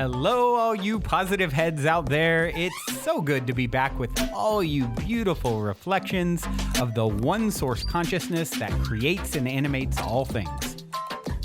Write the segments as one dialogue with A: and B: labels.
A: Hello, all you positive heads out there. It's so good to be back with all you beautiful reflections of the one source consciousness that creates and animates all things.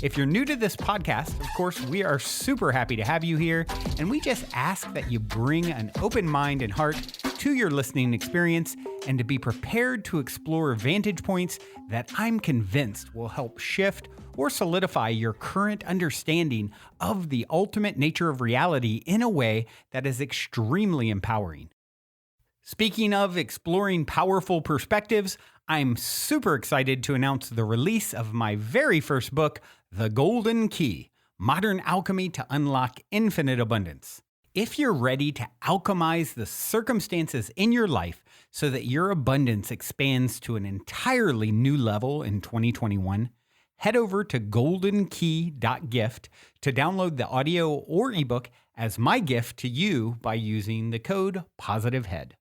A: If you're new to this podcast, of course, we are super happy to have you here, and we just ask that you bring an open mind and heart to your listening experience and to be prepared to explore vantage points that I'm convinced will help shift or solidify your current understanding of the ultimate nature of reality in a way that is extremely empowering. Speaking of exploring powerful perspectives, I'm super excited to announce the release of my very first book, The Golden Key: Modern Alchemy to Unlock Infinite Abundance. If you're ready to alchemize the circumstances in your life so that your abundance expands to an entirely new level in 2021, head over to goldenkey.gift to download the audio or ebook as my gift to you by using the code POSITIVEHEAD.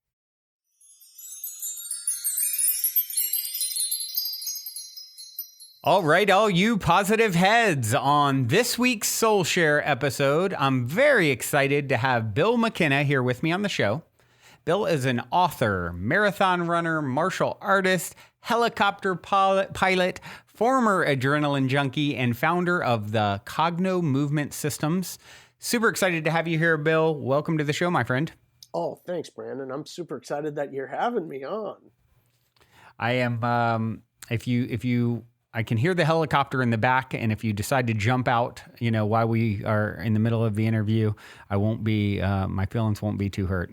A: All right, all you positive heads, on this week's Soul Share episode, I'm very excited to have Bill McKenna here with me on the show. Bill is an author, marathon runner, martial artist, helicopter pilot, former adrenaline junkie, and founder of the Cogno Movement Systems. Super excited to have you here, Bill. Welcome to the show, my friend.
B: Oh, thanks, Brandon. I'm super excited that you're having me on.
A: I am, I can hear the helicopter in the back, and if you decide to jump out, while we are in the middle of the interview, I won't be, my feelings won't be too hurt.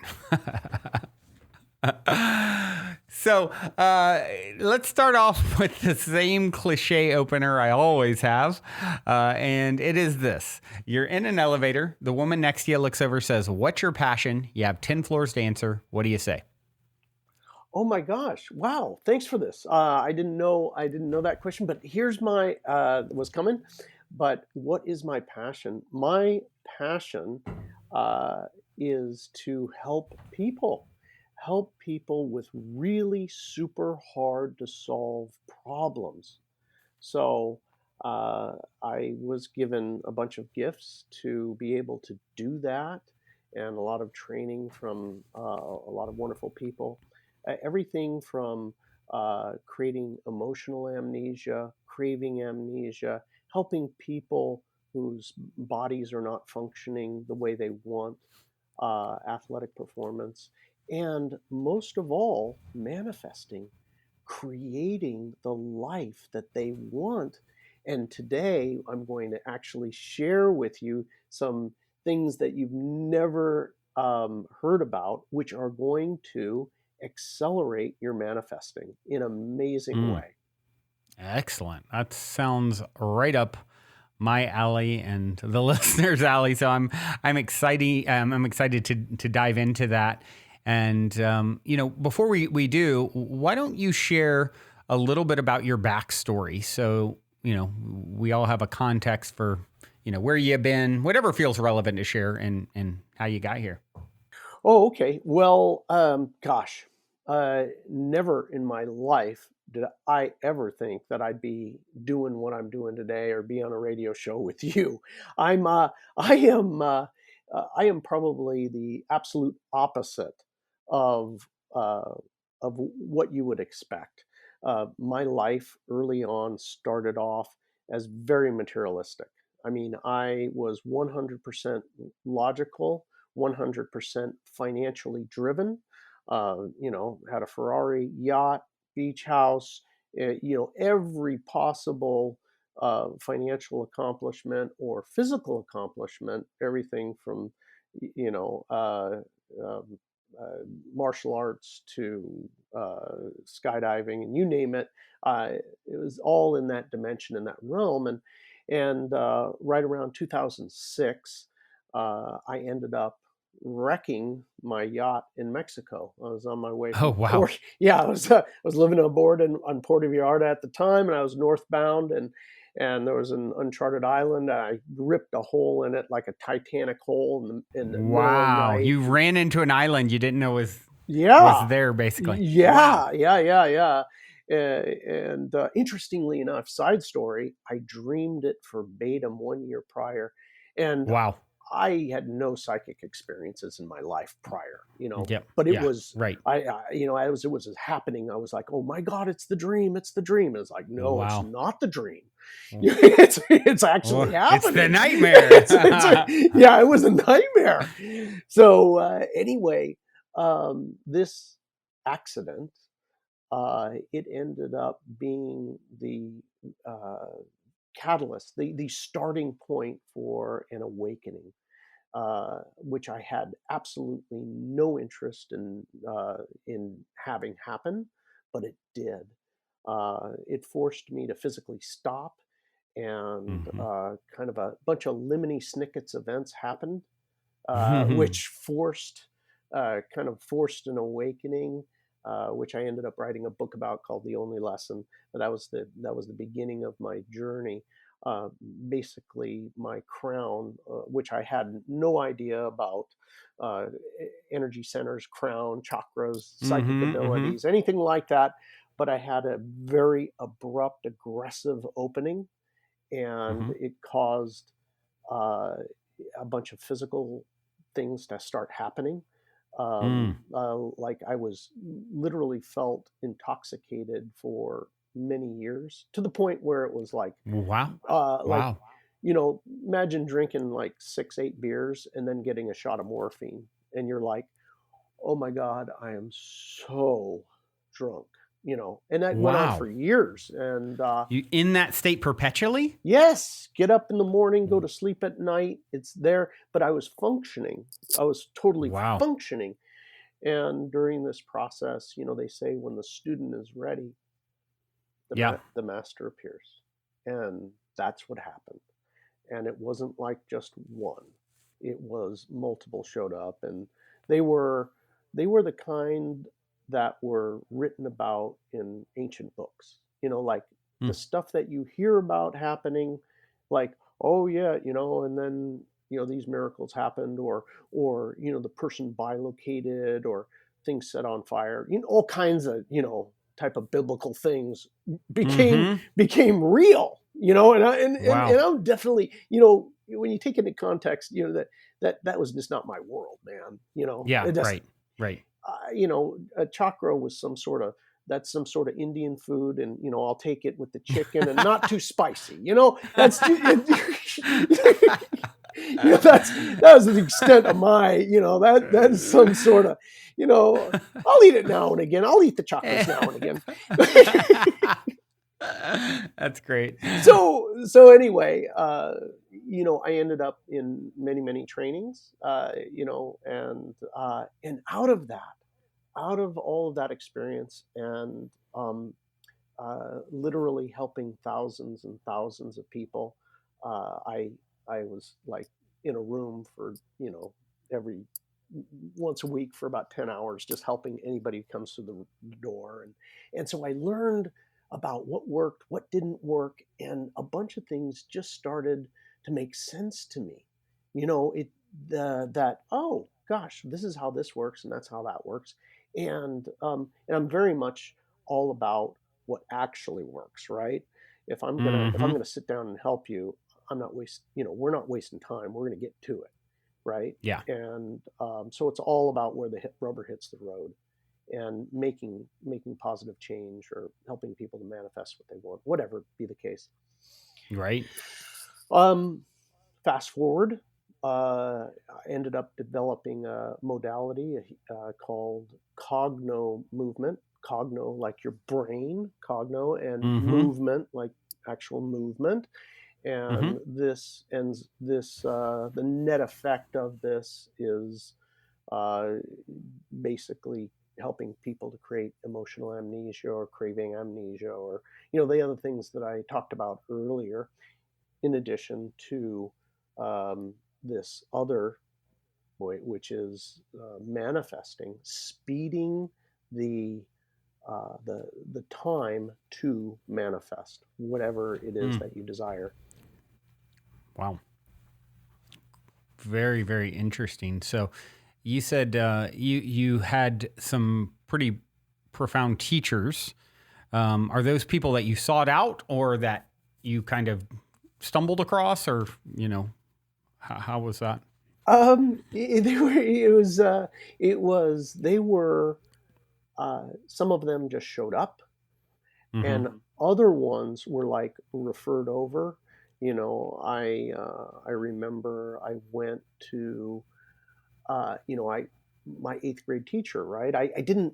A: So let's start off with the same cliche opener I always have, and it is this. You're in an elevator. The woman next to you looks over, says, "What's your passion?" You have 10 floors to answer. What do you say?
B: Oh my gosh! Wow, thanks for this. I didn't know that question, but here's my was coming. But what is my passion? My passion is to help people with really super hard to solve problems. So I was given a bunch of gifts to be able to do that, and a lot of training from a lot of wonderful people. Everything from creating emotional amnesia, craving amnesia, helping people whose bodies are not functioning the way they want, athletic performance, and most of all, manifesting, creating the life that they want. And today I'm going to actually share with you some things that you've never heard about, which are going to accelerate your manifesting in an amazing way.
A: Excellent. That sounds right up my alley and the listeners' alley. So I'm excited. I'm excited to dive into that. And before we do, why don't you share a little bit about your backstory? So we all have a context for where you've been, whatever feels relevant to share, and how you got here.
B: Oh, okay. Well, gosh. Never in my life did I ever think that I'd be doing what I'm doing today or be on a radio show with you. I am probably the absolute opposite of what you would expect. My life early on started off as very materialistic. I mean, I was 100% logical, 100% financially driven. Had a Ferrari, yacht, beach house, every possible financial accomplishment or physical accomplishment, everything from, martial arts to skydiving, and you name it. It was all in that dimension, in that realm. And right around 2006, I ended up wrecking my yacht in Mexico. I was on my way from
A: Oh, wow.
B: Port. Yeah, I was living on board on Puerto Vallarta at the time, and I was northbound, and there was an uncharted island. And I ripped a hole in it like a Titanic hole in the middle of the night.
A: You ran into an island you didn't know was there, basically.
B: Yeah, wow. Yeah. And interestingly enough, side story, I dreamed it verbatim 1 year prior. And
A: wow.
B: I had no psychic experiences in my life prior,
A: Yep.
B: but it
A: Yeah.
B: was,
A: Right.
B: as it was happening, I was like, oh my God, it's the dream. It's the dream. And it's like, no, it's
A: Wow.
B: not the dream.
A: Oh.
B: It's actually
A: It's the
B: happening.
A: nightmare.
B: Yeah, it was a nightmare. So anyway, this accident, it ended up being the catalyst, the starting point for an awakening, which I had absolutely no interest in having happen, but it did. It forced me to physically stop, and
A: Mhm.
B: kind of a bunch of lemony snickets events happened,
A: Mhm.
B: which kind of forced an awakening, which I ended up writing a book about called "The Only Lesson." But that was the beginning of my journey. Uh, Basically, my crown, which I had no idea about, uh, energy centers, crown, chakras, psychic
A: Mhm. Mhm.
B: abilities, anything like that. But I had a very abrupt, aggressive opening, and
A: Mhm.
B: it caused uh, a bunch of physical things to start happening.
A: Mm.
B: Like I was literally felt intoxicated for many years, to the point where it was
A: Wow.
B: like,
A: Wow.
B: imagine drinking like 6, 8 beers and then getting a shot of morphine, and you're like, oh my God, I am so drunk, and that went on for
A: Wow.
B: years. And
A: You in that state perpetually?
B: yes, get up in the morning, go to sleep at night. It's there, but I was functioning. I was totally
A: Wow.
B: functioning. And during this process, they say when the student is ready,
A: Yeah.
B: the master appears. And that's what happened. And it wasn't like just one. It was multiple showed up, and they were the kind that were written about in ancient books. Like the
A: Mm.
B: stuff that you hear about happening, like, oh yeah, and then these miracles happened, or the person bilocated, or things set on fire. All kinds of type of biblical things became
A: Mhm.
B: became real, and
A: Wow.
B: I'm definitely, when you take into context, that was just not my world, man.
A: Yeah.
B: It just,
A: Right. Right.
B: a chakra was that's some sort of Indian food, and I'll take it with the chicken and not too spicy. That's that was the extent of my, that is some sort of, I'll eat it now and again. I'll eat the chakras now and again.
A: That's great.
B: So anyway, I ended up in many trainings, and out of all of that experience, and literally helping thousands and thousands of people, I was like in a room for every once a week for about 10 hours, just helping anybody who comes through the door. And so I learned about what worked, what didn't work, and a bunch of things just started to make sense to me. It that, oh gosh, this is how this works, and that's how that works. And I'm very much all about what actually works, right? If I'm
A: Mhm.
B: gonna sit down and help you, we're not wasting time. We're gonna get to it, right?
A: Yeah.
B: And so it's all about where the rubber hits the road, and making positive change, or helping people to manifest what they want, whatever be the case.
A: Right.
B: Um, Fast forward, I ended up developing a modality called cogno movement. Cogno, like your brain, cogno, and
A: Mhm.
B: movement, like actual movement. And
A: Mhm.
B: the net effect of this is uh, basically helping people to create emotional amnesia, or craving amnesia, or the other things that I talked about earlier, in addition to this other way, which is manifesting, speeding the the time to manifest whatever it is
A: Mm.
B: that you desire.
A: Wow. Very, very interesting. So, you said you had some pretty profound teachers. Are those people that you sought out, or that you kind of stumbled across, or how was that?
B: They were. It was. It was. They were. Some of them just showed up,
A: Mm-hmm.
B: and other ones were like referred over. I remember I went to I my eighth grade teacher, right? I didn't.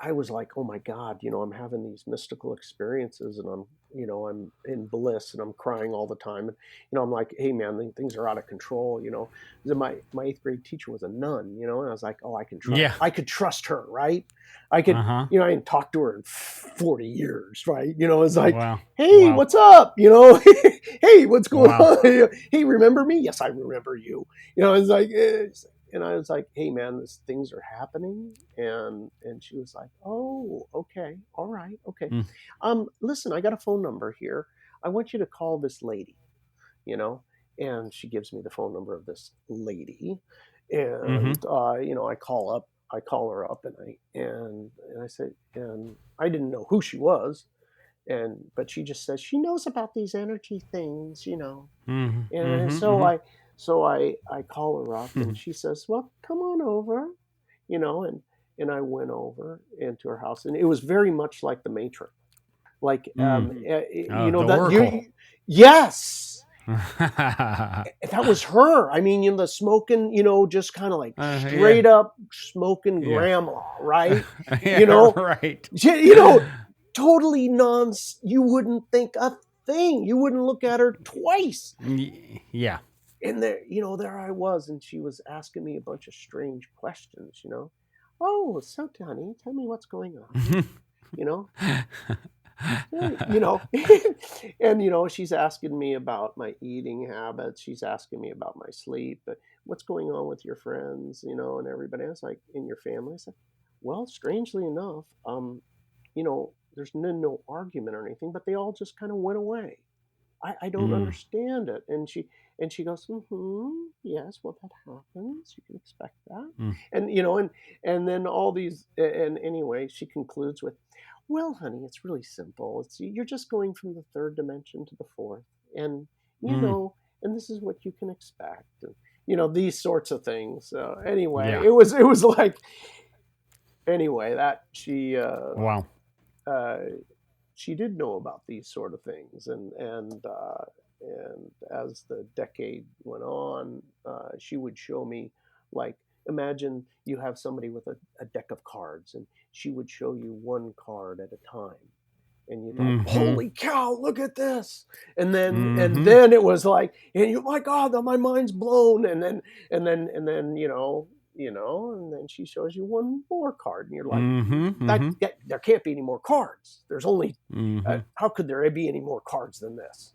B: I was like, oh my God, I'm having these mystical experiences, and I'm in bliss, and I'm crying all the time, and I'm like, hey man, things are out of control. Then my eighth grade teacher was a nun, and I was like, oh,
A: Yeah.
B: I could trust her, right? I could,
A: Uh-huh.
B: I hadn't talked to her in 40 years, right? It's like,
A: Wow.
B: hey,
A: Wow.
B: what's up? Hey, what's going
A: Wow.
B: on? Hey, remember me? Yes, I remember you. It's like, and I was like, hey man, these things are happening. And she was like, oh, okay, all right, okay.
A: Mm.
B: Listen, I got a phone number here. I want you to call this lady, you know. And she gives me the phone number of this lady.
A: Mm-hmm.
B: And I call her up, and I said, and I didn't know who she was. But she just says she knows about these energy things.
A: Mm-hmm.
B: And
A: Mm-hmm.
B: so I call her up,
A: Mm-hmm.
B: and she says, well, come on over, and I went over into her house, and it was very much like the Matrix. Like,
A: Mm. Oh, the
B: that
A: Oracle.
B: yes,
A: uh,
B: that was her. I mean, the smoking, just kind of like
A: yeah.
B: straight up smoking
A: Yeah.
B: grandma, right? You
A: Yeah,
B: know,
A: right.
B: you know, totally you wouldn't think a thing. You wouldn't look at her twice.
A: Yeah.
B: And there I was, and she was asking me a bunch of strange questions. Oh, so honey, tell me what's going on. You know, "Yeah," and she's asking me about my eating habits. She's asking me about my sleep. But what's going on with your friends? And everybody else, like in your family. I said, well, strangely enough, there's no argument or anything, but they all just kind of went away. I don't
A: Mm.
B: understand it. And she goes, yes, well, that happens. You can expect that.
A: Mm.
B: And then all these, and anyway, she concludes with, well, honey, it's really simple. You're just going from the third dimension to the fourth, and you
A: Mm.
B: know, and this is what you can expect, and these sorts of things. So anyway,
A: Yeah.
B: it was like, anyway, that
A: Wow.
B: uh, she did know about these sort of things, and as the decade went on, she would show me, like, imagine you have somebody with a deck of cards, and she would show you one card at a time, and you'd like,
A: Mm-hmm.
B: holy cow, look at this. And
A: Mm-hmm.
B: then it was like, and you, my God, my mind's blown. And then and then she shows you one more card, and you're like,
A: Mm-hmm.
B: that,
A: Mm-hmm.
B: that there can't be any more cards. There's only
A: Mm-hmm.
B: how could there be any more cards than this?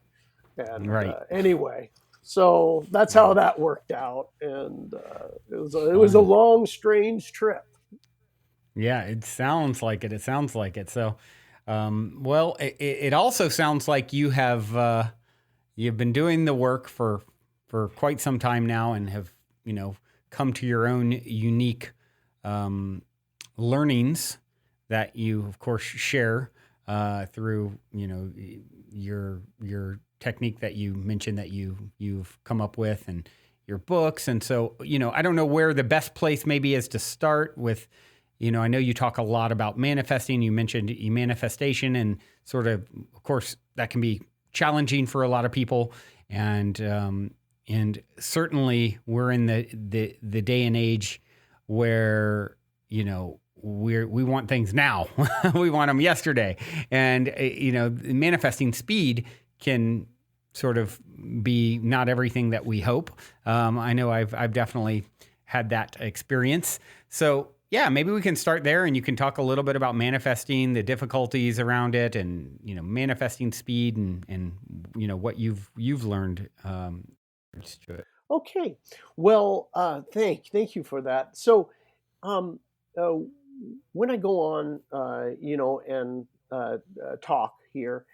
B: And
A: Right.
B: anyway, so that's how
A: Wow.
B: that worked out, and it was a
A: Fun.
B: long, strange trip.
A: Yeah, it sounds like it. It sounds like it. So, well, it also sounds like you've been doing the work for quite some time now, and have come to your own unique um, learnings that you, of course, share through your technique that you mentioned that you've come up with, and your books. And so, I don't know where the best place maybe is to start with. I know you talk a lot about manifesting. You mentioned manifestation, and of course, that can be challenging for a lot of people. And certainly we're in the day and age where we want things now. We want them yesterday, and manifesting speed can sort of be not everything that we hope. I know I've definitely had that experience. So yeah, maybe we can start there, and you can talk a little bit about manifesting, the difficulties around it, and manifesting speed, and what you've learned. To it.
B: Okay, well, thank you for that. So, um, uh, when I go on, and talk here,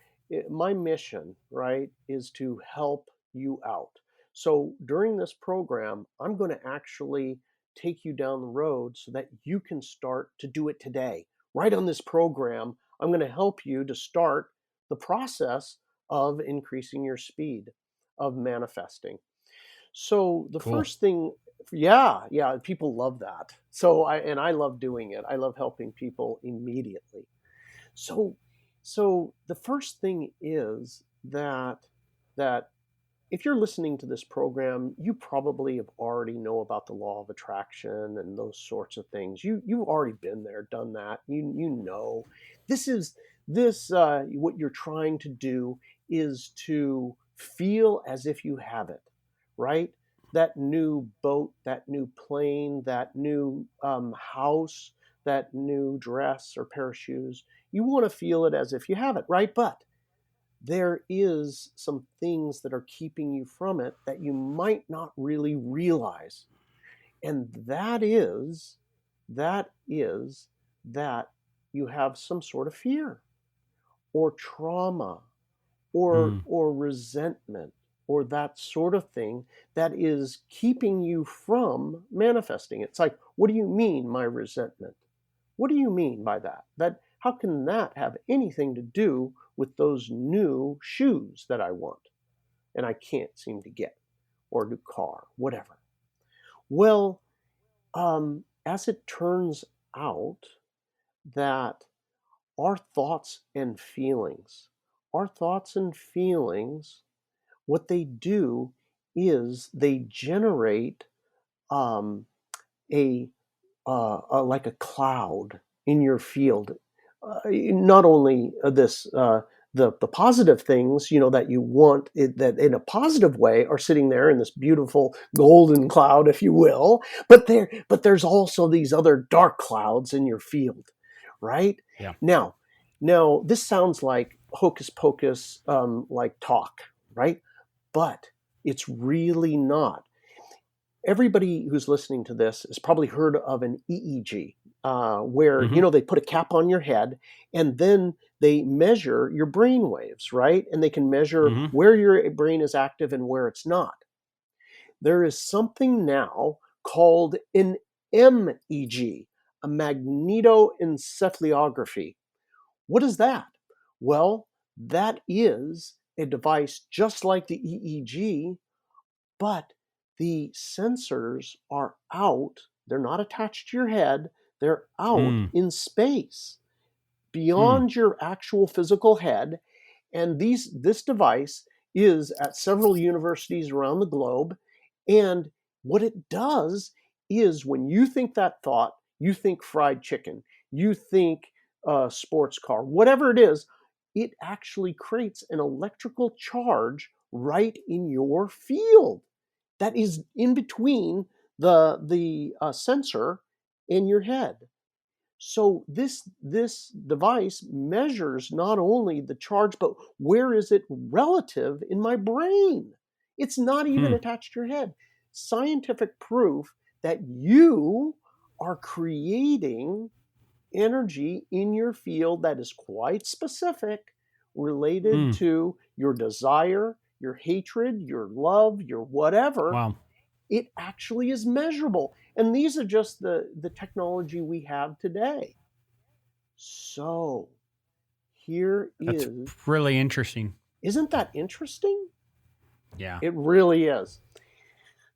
B: my mission, right, is to help you out. So during this program, I'm going to actually take you down the road so that you can start to do it today. Right on this program, I'm going to help you to start the process of increasing your speed of manifesting. So the
A: Cool.
B: first thing Yeah, people love that. So I love doing it. I love helping people immediately. So so the first thing is that if you're listening to this program, you probably have already know about the law of attraction and those sorts of things. You've already been there, done that. You know this is this what you're trying to do is to feel as if you have it, right? That new boat, that new plane, that new house, that new dress or pair of shoes. You want to feel it as if you have it, right? But there is some things that are keeping you from it that you might not really realize. And that is that you have some sort of fear or trauma
A: Mm.
B: or resentment or that sort of thing that is keeping you from manifesting. It's like, what do you mean, my resentment? What do you mean by that? That how can that have anything to do with those new shoes that I want and I can't seem to get, or a new car, whatever? Well, as it turns out, that our thoughts and feelings, our thoughts and feelings, what they do is they generate um, a like a cloud in your field. Not only the positive things that you want that in a positive way are sitting there in this beautiful golden cloud, if you will, but there's also these other dark clouds in your field, right?
A: Yeah.
B: Now, now this sounds like hocus pocus, like talk, right? But it's really not. Everybody who's listening to this has probably heard of an EEG, where
A: Hmm.
B: they put a cap on your head and then they measure your brain waves, right? And they can measure
A: Hmm.
B: where your brain is active and where it's not. There is something now called an MEG, a magnetoencephalography. What is that? Well, that is a device just like the EEG, but the sensors are out. They're not attached to your head. They're out
A: Mm.
B: in space
A: Mm.
B: beyond your actual physical head. And this device is at several universities around the globe. And what it does is when you think that thought, you think fried chicken, you think sports car, whatever it is, it actually creates an electrical charge right in your field that is in between the sensor in your head. So this device measures not only the charge, but where is it relative in my brain? It's not even
A: Hmm.
B: attached to your head. Scientific proof that you are creating energy in your field that is quite specific, related
A: Mm.
B: to your desire, your hatred, your love, your whatever.
A: Wow.
B: It actually is measurable. And these are just the technology we have today. So here
A: That's
B: is,
A: really interesting.
B: isn't that interesting?
A: Yeah.
B: It really is.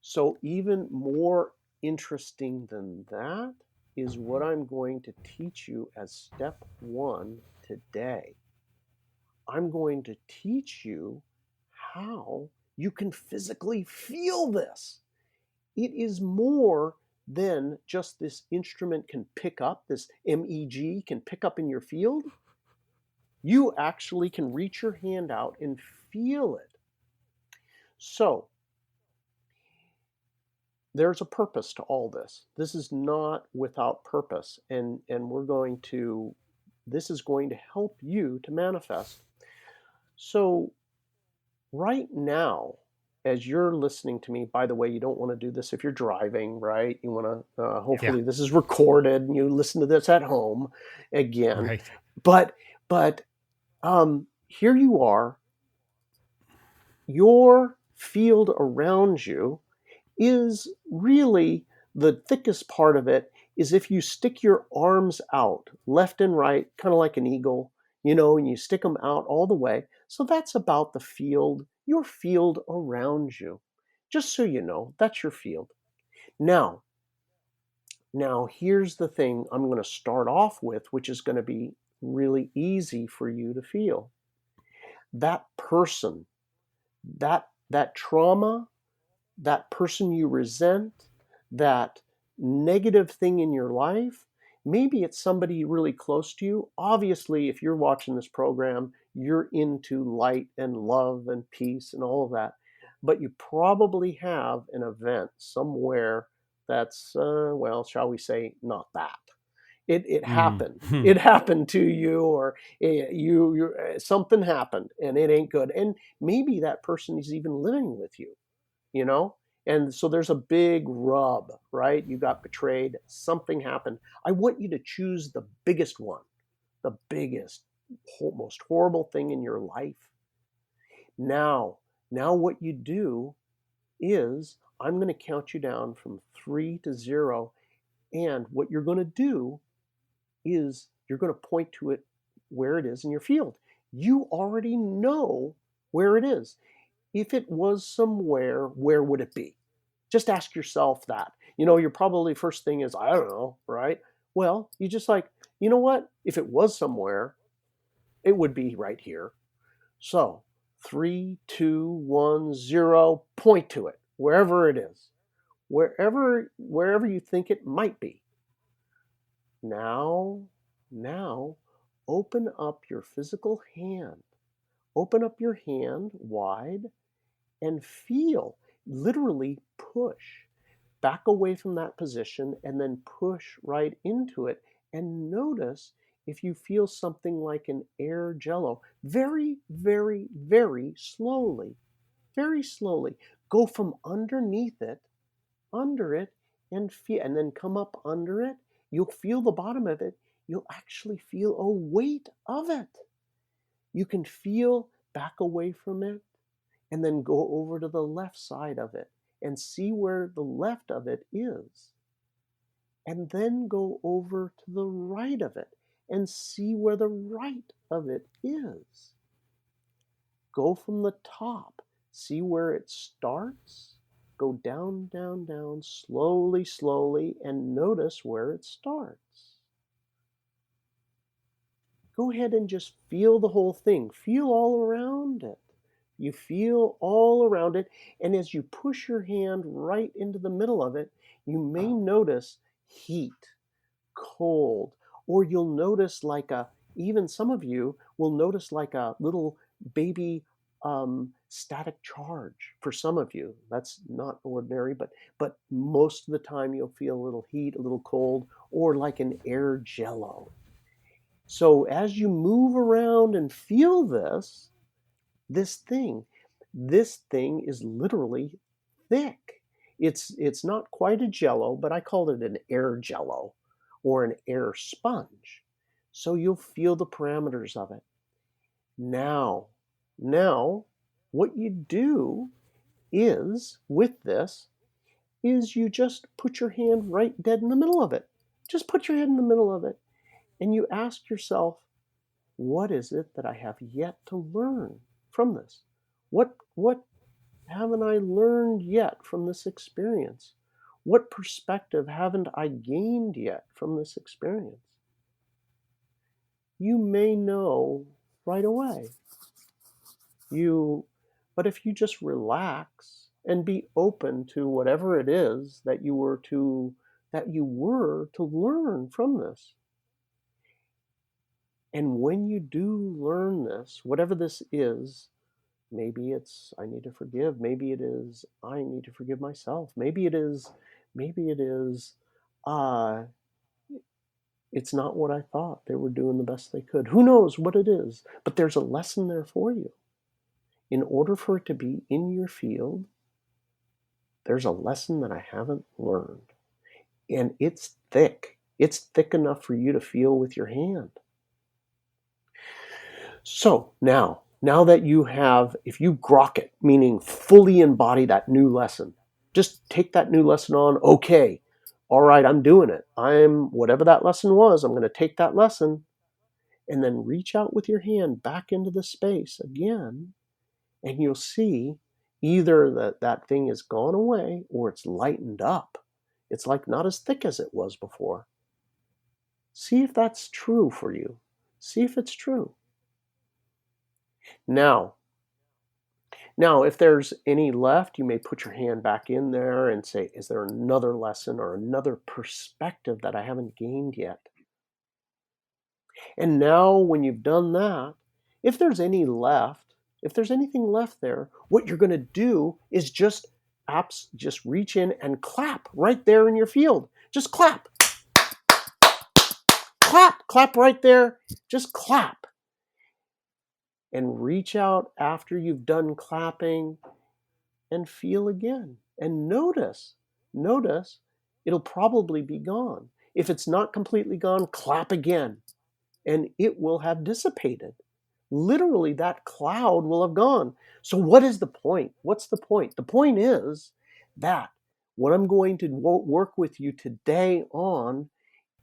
B: So even more interesting than that is what I'm going to teach you as step one today. I'm going to teach you how you can physically feel this. It is more than just this instrument can pick up, this MEG can pick up in your field. You actually can reach your hand out and feel it. So there's a purpose to all this. This is not without purpose. And this is going to help you to manifest. So right now, as you're listening to me, by the way, you don't want to do this if you're driving, right? You want to,
A: Yeah.
B: hopefully this is recorded and you listen to this at home again.
A: Right.
B: But here you are, your field around you is really, the thickest part of it is if you stick your arms out left and right, kind of like an eagle, and you stick them out all the way. So that's about the field, your field around you. Just so you know, that's your field. Now, here's the thing I'm going to start off with, which is going to be really easy for you to feel. That person, that trauma, that person you resent, that negative thing in your life, maybe it's somebody really close to you. Obviously, if you're watching this program, you're into light and love and peace and all of that. But you probably have an event somewhere that's, well, shall we say, not that. It happened. It happened to you, or something happened, and it ain't good. And maybe that person is even living with you, you know? And so there's a big rub, right? You got betrayed, something happened. I want you to choose the biggest one, the biggest, most horrible thing in your life. Now what you do is I'm going to count you down from 3 to 0. And what you're going to do is you're going to point to it where it is in your field. You already know where it is. If it was somewhere, where would it be? Just ask yourself that. Your probably first thing is, I don't know, right? Well, you just like, you know what? If it was somewhere, it would be right here. So 3, 2, 1, 0, point to it, wherever it is, wherever you think it might be. Now, open up your physical hand. Open up your hand wide and feel, literally push back away from that position and then push right into it, and notice if you feel something like an air jello. Very, very, very slowly, go from underneath it, under it, and feel, and then come up under it. You'll feel the bottom of it. You'll actually feel a weight of it. You can feel back away from it, and then go over to the left side of it and see where the left of it is. And then go over to the right of it and see where the right of it is. Go from the top, see where it starts. Go down, down, down, slowly, slowly, and notice where it starts. Go ahead and just feel the whole thing. Feel all around it. You feel all around it, and as you push your hand right into the middle of it, you may notice heat, cold, or you'll notice even some of you will notice like a little baby static charge. For some of you, that's not ordinary, but most of the time you'll feel a little heat, a little cold, or like an air jello. So as you move around and feel this thing is literally thick. It's not quite a jello, but I called it an air jello or an air sponge. So you'll feel the parameters of it. Now, what you do is, with this, is you just put your hand right dead in the middle of it. Just put your head in the middle of it, and you ask yourself, what is it that I have yet to learn from this? What haven't I learned yet from this experience? What perspective haven't I gained yet from this experience? You may know right away. But if you just relax and be open to whatever it is that you were to learn from this. And when you do learn this, whatever this is, maybe it's I need to forgive, maybe it is I need to forgive myself, maybe it is it's not what I thought. They were doing the best they could. Who knows what it is? But there's a lesson there for you. In order for it to be in your field, there's a lesson that I haven't learned. And it's thick. It's thick enough for you to feel with your hand. So now that you have, if you grok it, meaning fully embody that new lesson, just take that new lesson on. Okay, all right, I'm doing it. Whatever that lesson was, I'm going to take that lesson and then reach out with your hand back into the space again, and you'll see either that thing has gone away or it's lightened up. It's like not as thick as it was before. See if that's true for you. See if it's true. Now, if there's any left, you may put your hand back in there and say, is there another lesson or another perspective that I haven't gained yet? And now when you've done that, if there's anything left there, what you're going to do is just reach in and clap right there in your field. Just clap. Clap right there. Just clap. And reach out after you've done clapping and feel again. And notice, it'll probably be gone. If it's not completely gone, clap again, and it will have dissipated. Literally, that cloud will have gone. So what is the point? What's the point? The point is that what I'm going to work with you today on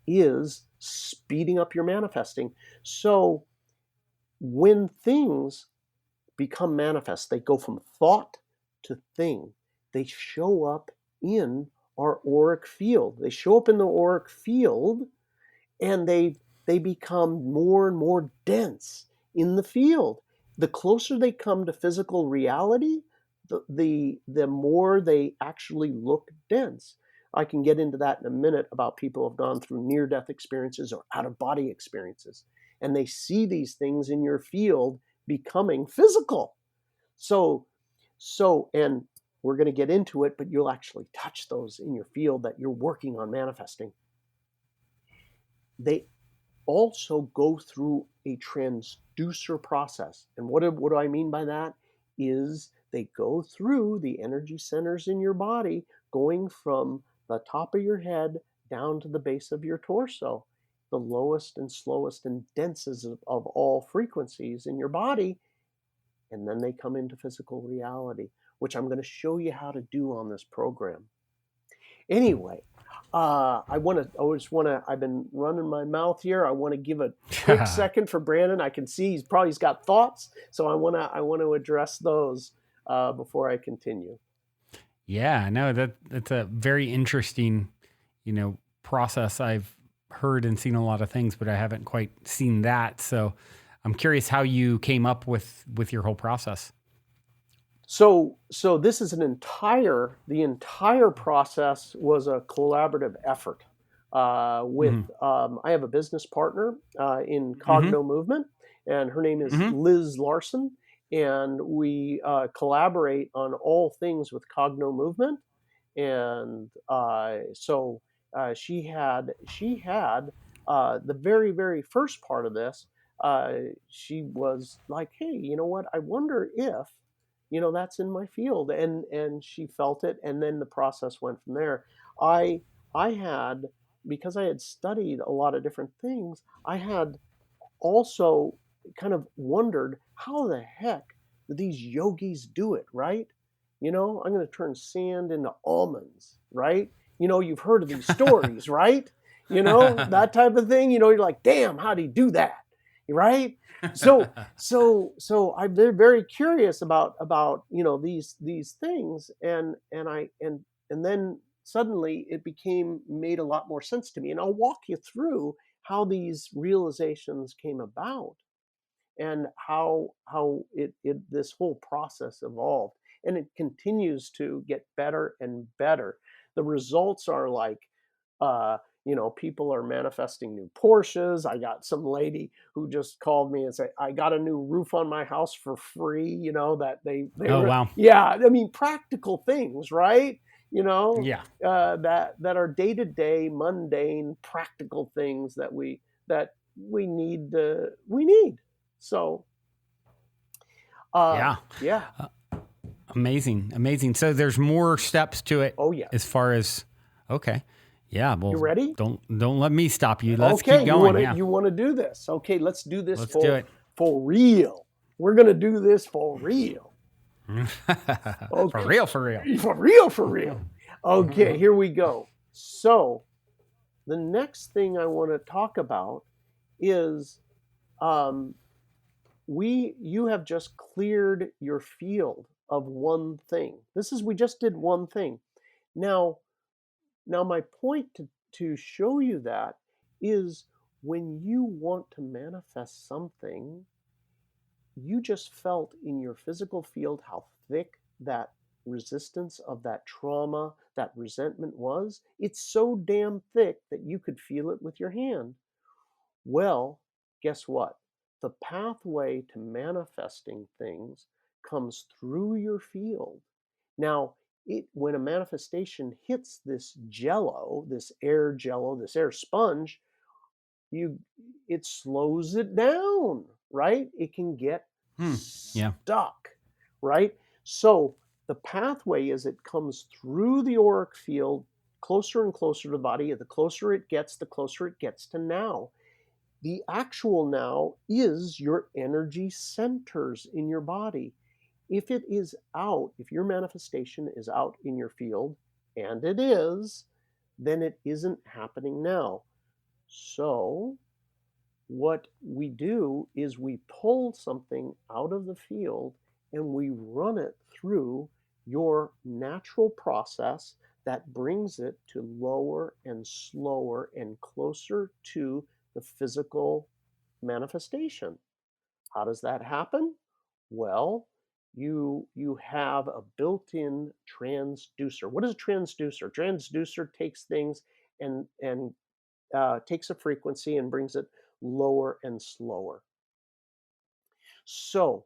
B: is speeding up your manifesting. So when things become manifest, they go from thought to thing. They show up in our auric field. They show up in the auric field, and they become more and more dense in the field. The closer they come to physical reality, the more they actually look dense. I can get into that in a minute about people who have gone through near-death experiences or out-of-body experiences, and they see these things in your field becoming physical. So, and we're going to get into it, but you'll actually touch those in your field that you're working on manifesting. They also go through a transducer process. And what do I mean by that? Is they go through the energy centers in your body, going from the top of your head down to the base of your torso, the lowest and slowest and densest of all frequencies in your body. And then they come into physical reality, which I'm going to show you how to do on this program. Anyway, I've been running my mouth here. I want to give a quick second for Brandon. I can see he's got thoughts, so I want to address those before I continue.
A: Yeah, no, that's a very interesting, process. I've heard and seen a lot of things, but I haven't quite seen that. So I'm curious how you came up with your whole process.
B: So this is the entire process was a collaborative effort with, I have a business partner in Cogno Movement, and her name is Liz Larson, and we collaborate on all things with Cogno Movement. And so she had the very, very first part of this. She was like, hey, you know what? I wonder if, that's in my field. And she felt it. And then the process went from there. I had, because I had studied a lot of different things, I had also kind of wondered how the heck do these yogis do it, right? I'm going to turn sand into almonds, right? You've heard of these stories, right? That type of thing. You're like, damn, how do you do that? Right? So I'm very curious about these things, and then suddenly it made a lot more sense to me, and I'll walk you through how these realizations came about and how this whole process evolved, and it continues to get better and better. The results are like people are manifesting new Porsches. I got some lady who just called me and said, I got a new roof on my house for free, that they
A: wow.
B: Yeah, I mean, practical things, right?
A: Yeah.
B: That are day-to-day, mundane, practical things that we need. So,
A: yeah. Amazing. So there's more steps to it.
B: Oh yeah.
A: As far as, okay. Yeah. Well,
B: you ready?
A: Don't let me stop you. Let's keep going.
B: You want to do this? Okay, let's do this.
A: Let's do it
B: for real. We're gonna do this for real.
A: Okay. For real.
B: Okay, here we go. So, the next thing I want to talk about is, you have just cleared your field of one thing. We just did one thing. Now, Now, my point to show you that is when you want to manifest something, you just felt in your physical field how thick that resistance of that trauma, that resentment was. It's so damn thick that you could feel it with your hand. Well, guess what? The pathway to manifesting things comes through your field. Now, when a manifestation hits this jello, this air sponge, you it slows it down, right? It can get
A: Yeah.
B: stuck, right? So the pathway is it comes through the auric field closer and closer to the body. The closer it gets, the closer it gets to now. The actual now is your energy centers in your body. If it is out, if your manifestation is out in your field, and it is, then it isn't happening now. So what we do is we pull something out of the field and we run it through your natural process that brings it to lower and slower and closer to the physical manifestation. How does that happen? Well, you have a built-in transducer. What is a transducer? Transducer takes things and takes a frequency and brings it lower and slower. So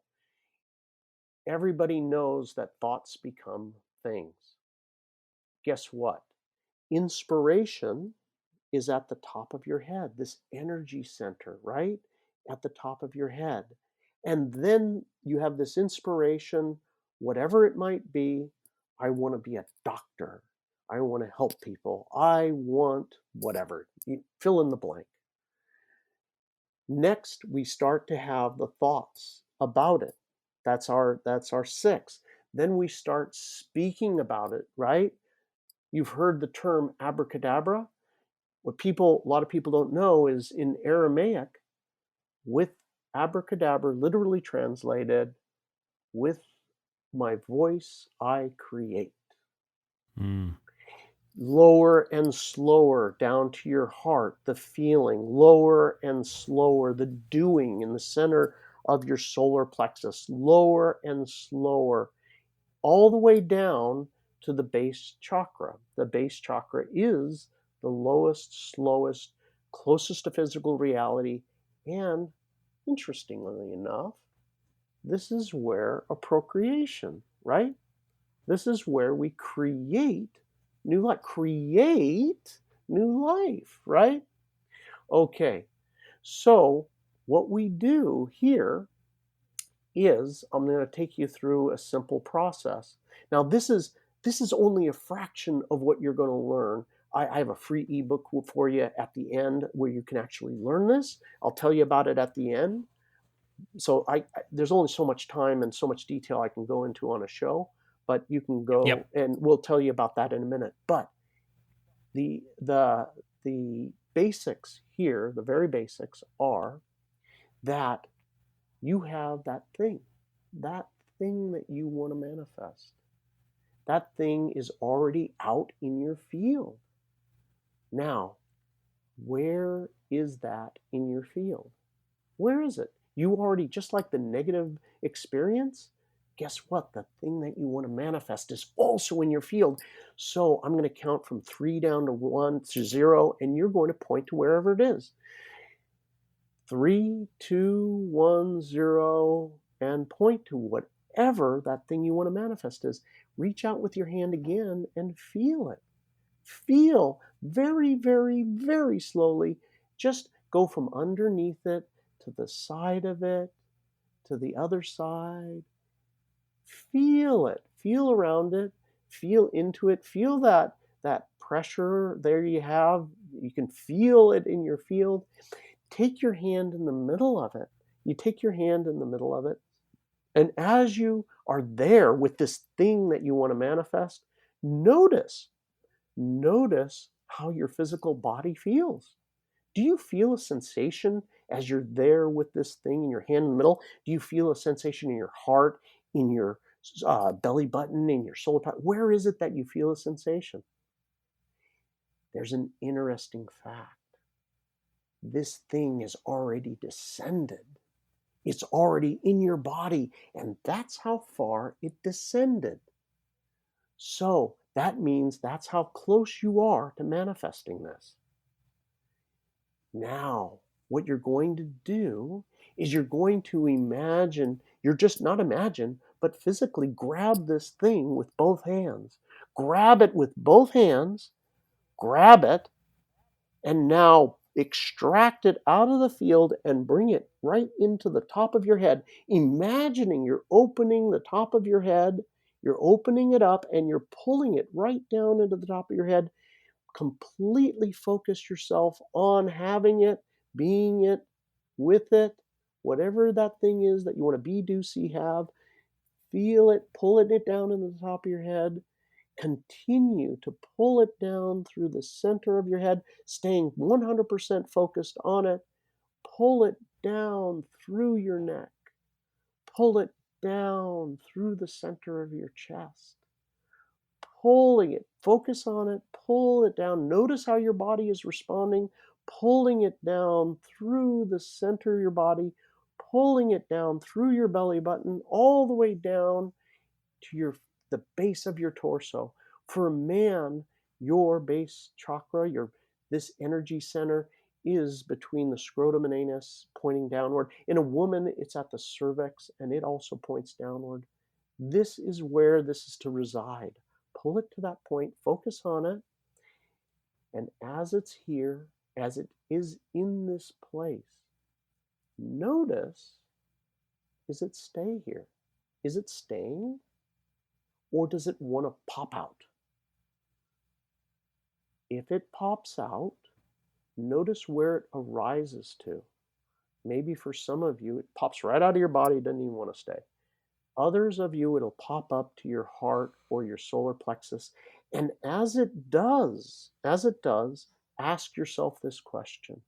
B: everybody knows that thoughts become things. Guess what? Inspiration is at the top of your head, this energy center, right? At the top of your head. And then you have this inspiration, whatever it might be. I want to be a doctor. I want to help people. I want whatever. You fill in the blank. Next, we start to have the thoughts about it. That's our 6. Then we start speaking about it, right? You've heard the term abracadabra. A lot of people don't know is in Aramaic, with abracadabra literally translated, with my voice I create.
A: Mm.
B: Lower and slower down to your heart, the feeling, lower and slower, the doing in the center of your solar plexus, lower and slower, all the way down to the base chakra. The base chakra is the lowest, slowest, closest to physical reality. And interestingly enough, this is where a procreation, right? This is where we create new life, right? Okay, so what we do here is I'm going to take you through a simple process. Now, this is only a fraction of what you're going to learn. I have a free ebook for you at the end where you can actually learn this. I'll tell you about it at the end. So there's only so much time and so much detail I can go into on a show, but you can go
A: Yep.
B: and we'll tell you about that in a minute. But the basics here, the very basics are that you have that thing that you want to manifest. That thing is already out in your field. Now, where is that in your field? Where is it? You already, just like the negative experience, guess what? The thing that you want to manifest is also in your field. So I'm going to count from 3 down to 1 to 0, and you're going to point to wherever it is. 3, 2, 1, 0, and point to whatever that thing you want to manifest is. Reach out with your hand again and feel it. Feel very, very, very slowly. Just go from underneath it to the side of it, to the other side. Feel it. Feel around it. Feel into it. Feel that pressure there you have. You can feel it in your field. Take your hand in the middle of it. You take your hand in the middle of it. And as you are there with this thing that you want to manifest, notice how your physical body feels. Do you feel a sensation as you're there with this thing in your hand in the middle? Do you feel a sensation in your heart, in your belly button, in your solar plexus? Where is it that you feel a sensation? there's an interesting fact. This thing is already descended. It's already in your body, and that's how far it descended. So that means that's how close you are to manifesting this. Now, what you're going to do is you're going to imagine, you're just not imagine, but physically grab this thing with both hands. Grab it with both hands, grab it, and now extract it out of the field and bring it right into the top of your head, imagining you're opening the top of your head, you're opening it up, and you're pulling it right down into the top of your head. Completely focus yourself on having it, being it, with it, whatever that thing is that you want to be, do, see, have. Feel it, pulling it down into the top of your head. Continue to pull it down through the center of your head, staying 100% focused on it. Pull it down through your neck. Pull it down through the center of your chest. Pulling it, focus on it, pull it down. Notice how your body is responding, pulling it down through the center of your body, pulling it down through your belly button, all the way down to the base of your torso. For a man, your base chakra, this energy center, is between the scrotum and anus, pointing downward. In a woman, it's at the cervix, and it also points downward. This is where this is to reside. Pull it to that point, focus on it, and as it's here, as it is in this place, notice, is it stay here? Is it staying? Or does it want to pop out? If it pops out, notice where it arises to. Maybe for some of you, it pops right out of your body, doesn't even want to stay. Others of you, it'll pop up to your heart or your solar plexus. And as it does, ask yourself this question.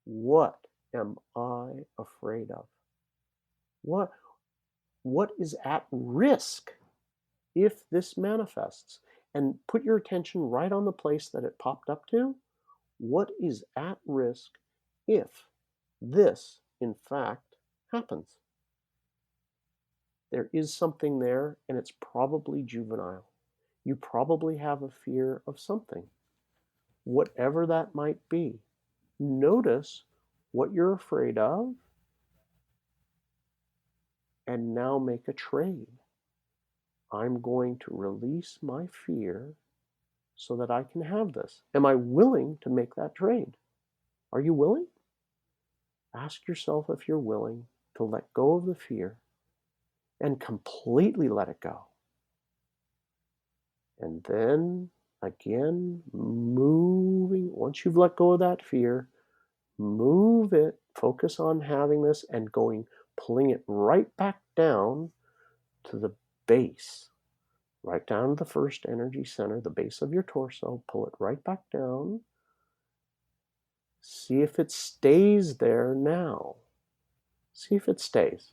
B: What am I afraid of? What is at risk if this manifests? And put your attention right on the place that it popped up to. What is at risk if this, in fact, happens? There is something there, and it's probably juvenile. You probably have a fear of something, whatever that might be. Notice what you're afraid of, and now make a trade. I'm going to release my fear so that I can have this. Am I willing to make that trade? Are you willing? Ask yourself if you're willing to let go of the fear and completely let it go. And then again, moving, once you've let go of that fear, move it, focus on having this and pulling it right back down to the base, right down to the first energy center, the base of your torso. Pull it right back down. See if it stays there now. See if it stays.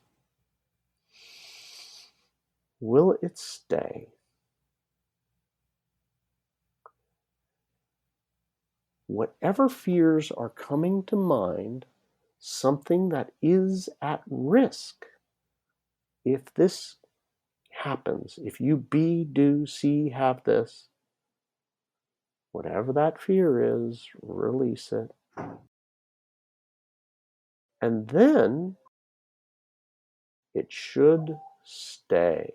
B: Will it stay? Whatever fears are coming to mind, something that is at risk, if this happens, if you be, do, see, have this, whatever that fear is, release it. And then it should stay.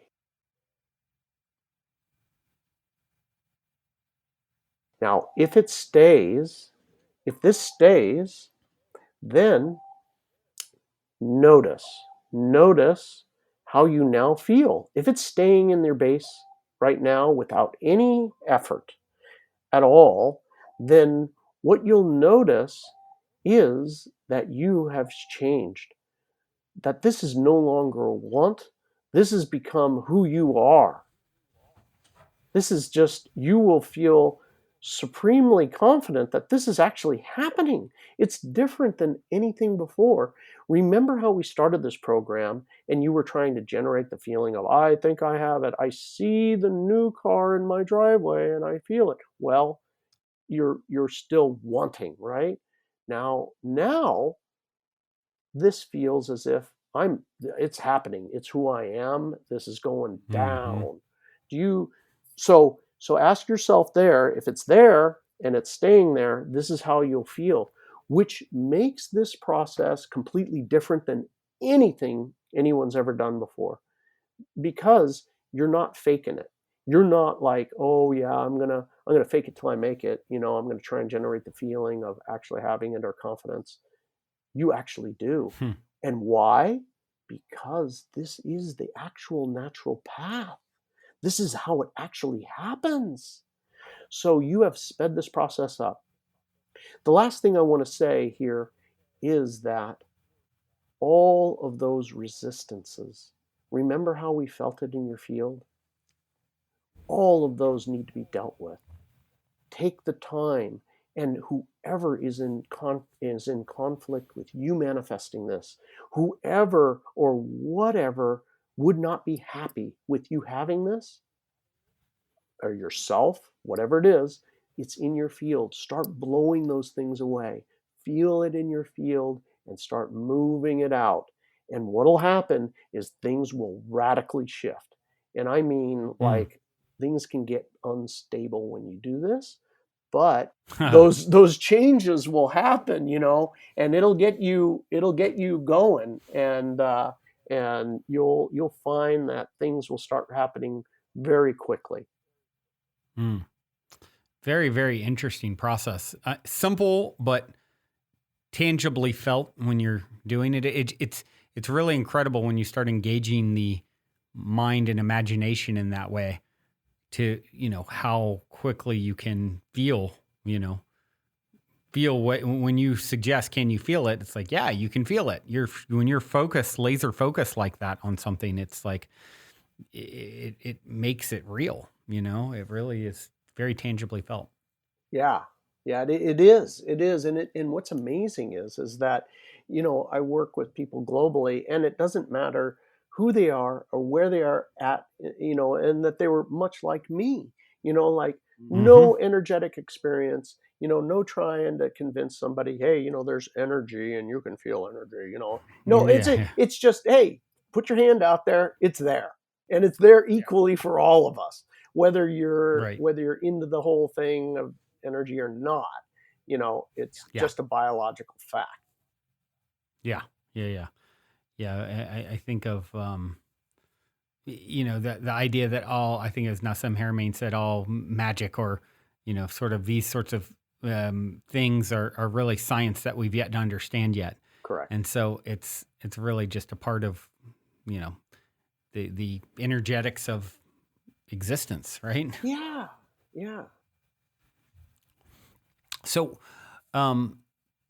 B: Now, if this stays, then notice how you now feel. If it's staying in your base right now without any effort at all, then what you'll notice is that you have changed. That this is no longer a want. This has become who you are. This is just, you will feel supremely confident that this is actually happening. It's different than anything before. Remember how we started this program and you were trying to generate the feeling of, I think I have it. I see the new car in my driveway and I feel it. Well, you're still wanting, right? Now this feels as if it's happening. It's who I am. This is going
A: Mm-hmm.
B: down. Do you, so ask yourself there, if it's there and it's staying there, this is how you'll feel, which makes this process completely different than anything anyone's ever done before, because you're not faking it. You're not like, oh yeah, I'm gonna fake it till I make it. I'm gonna try and generate the feeling of actually having it or confidence. You actually do.
A: Hmm.
B: And why? Because this is the actual natural path. This is how it actually happens. So you have sped this process up. The last thing I want to say here is that all of those resistances, remember how we felt it in your field? All of those need to be dealt with. Take the time, and whoever is in conflict with you manifesting this, whoever or whatever would not be happy with you having this, or yourself, whatever it is, it's in your field. Start blowing those things away. Feel it in your field and start moving it out. And what'll happen is things will radically shift. And I mean,
A: Mm.
B: like, things can get unstable when you do this, but those changes will happen, and it'll get you going, and you'll find that things will start happening very quickly.
A: Mm. Very, very interesting process. Simple, but tangibly felt when you're doing it. It's really incredible when you start engaging the mind and imagination in that way, to how quickly you can you know feel what, when you suggest, can you feel it? It's like, yeah, you can feel it. When you're focused, laser focused like that on something, it's like it makes it real. It really is very tangibly felt.
B: Yeah, yeah, it is, and what's amazing is that I work with people globally, and it doesn't matter who they are or where they are at, and that they were much like me, like
A: Mm-hmm.
B: no energetic experience, no trying to convince somebody, hey, there's energy and you can feel energy, no,
A: Yeah, yeah.
B: it's just, hey, put your hand out there, it's there, and it's there
A: Yeah.
B: equally for all of us, whether you're
A: Right.
B: whether you're into the whole thing of energy or not. It's
A: Yeah.
B: just a biological fact.
A: Yeah. Yeah. Yeah. Yeah. I think of the idea that all, I think as Nassim Haramein said, all magic, or sort of these sorts of things are really science that we've yet to understand yet.
B: Correct.
A: And so it's really just a part of you know the energetics of existence, right?
B: Yeah. Yeah.
A: So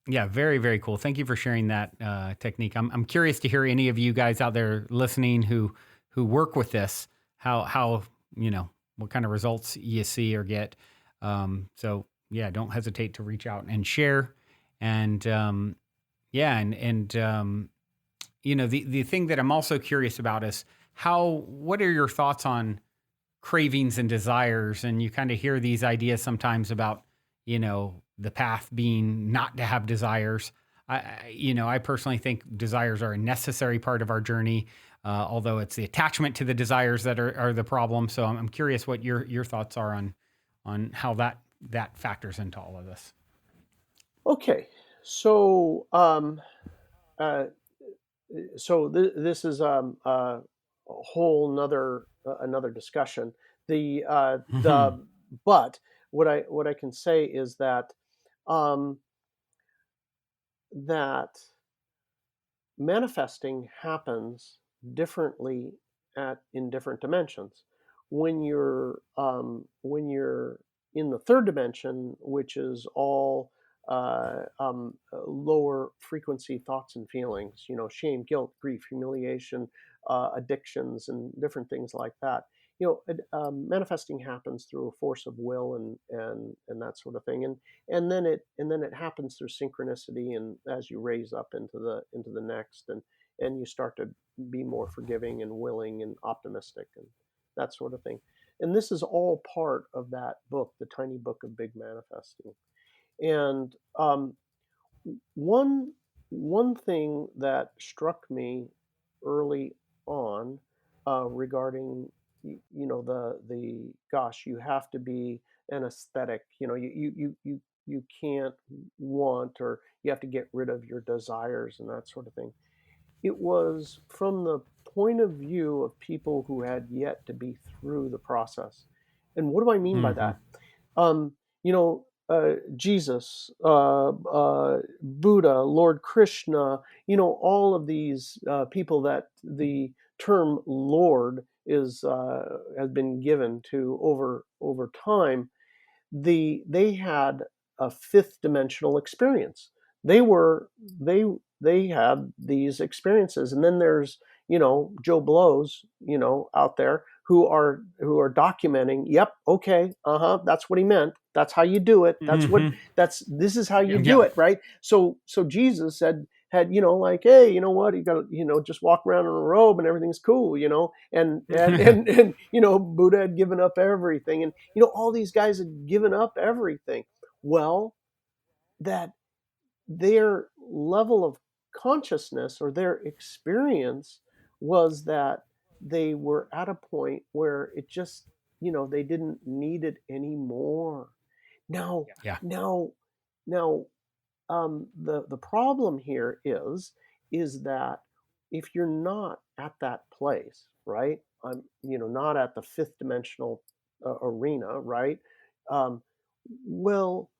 A: yeah, very, very cool. Thank you for sharing that technique. I'm curious to hear any of you guys out there listening who work with this, how what kind of results you see or get. So yeah, don't hesitate to reach out and share. And yeah, and the thing that I'm also curious about is what are your thoughts on cravings and desires? And you kind of hear these ideas sometimes about the path being not to have desires. I personally think desires are a necessary part of our journey, although it's the attachment to the desires that are the problem. So I'm curious what your thoughts are on how that factors into all of this.
B: Okay. So uh, this is a whole another discussion. The but what I can say is um, that manifesting happens differently in different dimensions. When you're in the third dimension, which is all lower frequency thoughts and feelings, shame, guilt, grief, humiliation, addictions, and different things like that. Manifesting happens through a force of will and that sort of thing, and then it happens through synchronicity, and as you raise up into the next, and you start to be more forgiving and willing and optimistic and that sort of thing. And this is all part of that book, The Tiny Book of Big Manifesting. And one one thing that struck me early on, regarding, the gosh, you have to be an aesthetic, you can't want, or you have to get rid of your desires and that sort of thing. It was from the point of view of people who had yet to be through the process. And what do I mean by
A: Hmm.
B: that? Jesus, Buddha, Lord Krishna, all of these people that the term Lord is has been given to over time. They had a fifth dimensional experience. They were they they had these experiences, and then there's Joe Blows out there who are documenting. Yep, okay, that's what he meant. That's how you do it.
A: Hmm.
B: This is how you do
A: Yep.
B: it, right? So Jesus said had like, hey, you know what, you got to just walk around in a robe and everything's cool, and Buddha had given up everything, and all these guys had given up everything. Well, that their level of consciousness or their experience was that they were at a point where it just, they didn't need it anymore. Now,
A: Yeah.
B: now, now, the problem here is that if you're not at that place, right? Not at the fifth dimensional arena, right? Um, well,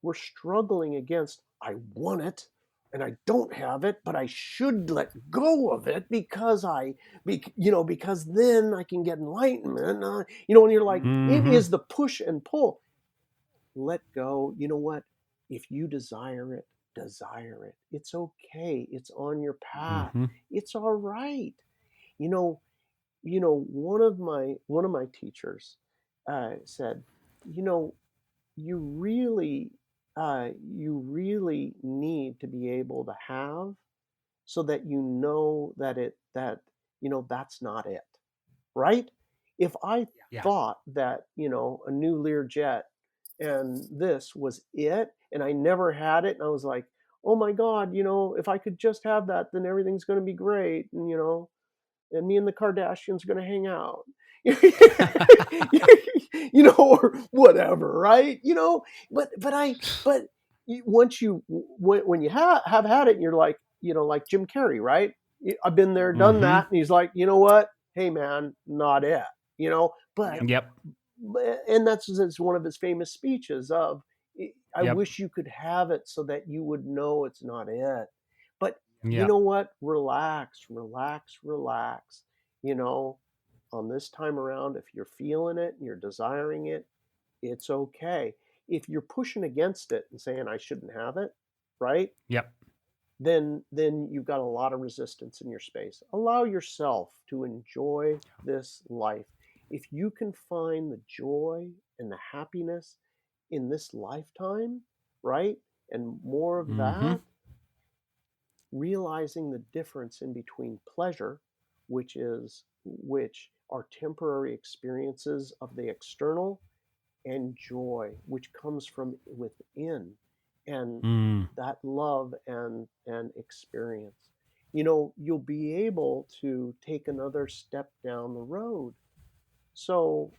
B: we're struggling against, I want it and I don't have it, but I should let go of it because then I can get enlightenment. And you're like, it
A: Hmm.
B: is the push and pull. Let go. You know what? If you desire it, desire it. It's okay. It's on your path.
A: Hmm.
B: It's all right. You know, one of my teachers said, you know, you really need to be able to have, so that that's not it, right? If I
A: Yeah.
B: thought that a new Learjet and this was it, and I never had it, and I was like, oh my god, if I could just have that, then everything's going to be great, and me and the Kardashians are going to hang out. Or whatever, right? But once when you have had it, and you're like, like Jim Carrey, right? I've been there, done
A: Hmm.
B: that, and he's like, you know what? Hey, man, not it. But
A: Yep.
B: and that's one of his famous speeches of, I
A: Yep.
B: wish you could have it so that you would know it's not it. But you
A: Yep.
B: know what? Relax, relax, relax. You know, on this time around, if you're feeling it and you're desiring it, it's okay. If you're pushing against it and saying I shouldn't have it, right?
A: Yep.
B: Then you've got a lot of resistance in your space. Allow yourself to enjoy this life. If you can find the joy and the happiness in this lifetime, right? And more of
A: Hmm.
B: that, realizing the difference in between pleasure, which are temporary experiences of the external, and joy, which comes from within, and
A: Mm.
B: that love and experience. You'll be able to take another step down the road. So,